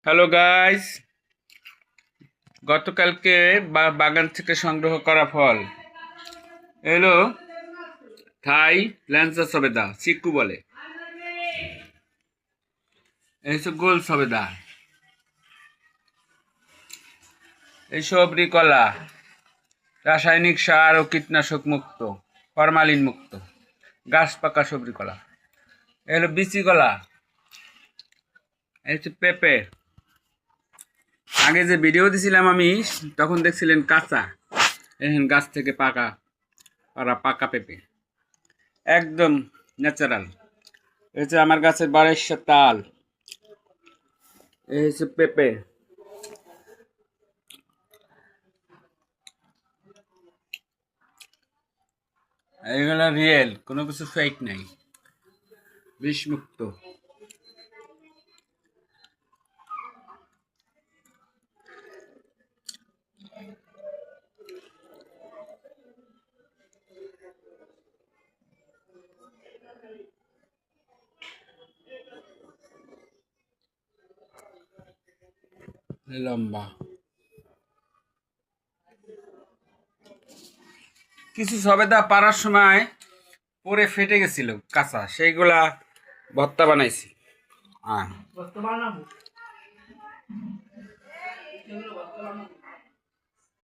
Hello guys, গতকালকে বাগান থেকে সংগ্রহ করা ফল এলো থাই ল্যাংচা সবেদা, চিকু বলে। এই হচ্ছে গোল সবেদা, এই সবরি কলা, রাসায়নিক সার ও কীটনাশক মুক্ত, ফরমালিন মুক্ত, গাছ পাকা সবরি কলা। এই হলো বিচি কলা, এই হচ্ছে পেঁপে। আগে যে ভিডিও দিছিলাম আমি, তখন দেখছিলেন কাঁচা, এখন গাছ থেকে পাকা পাকা পেঁপে, একদম ন্যাচারাল। এই হচ্ছে আমার গাছের 1200 তাল, এই হচ্ছে পেঁপে। এগুলো রিয়েল, কোনো কিছু ফেক নাই, বিষমুক্ত। লম্বা কিছু সবেদা পাড়ার সময় পরে ফেটে গেছিল কাঁচা, সেইগুলা ভর্তা বানাইছি।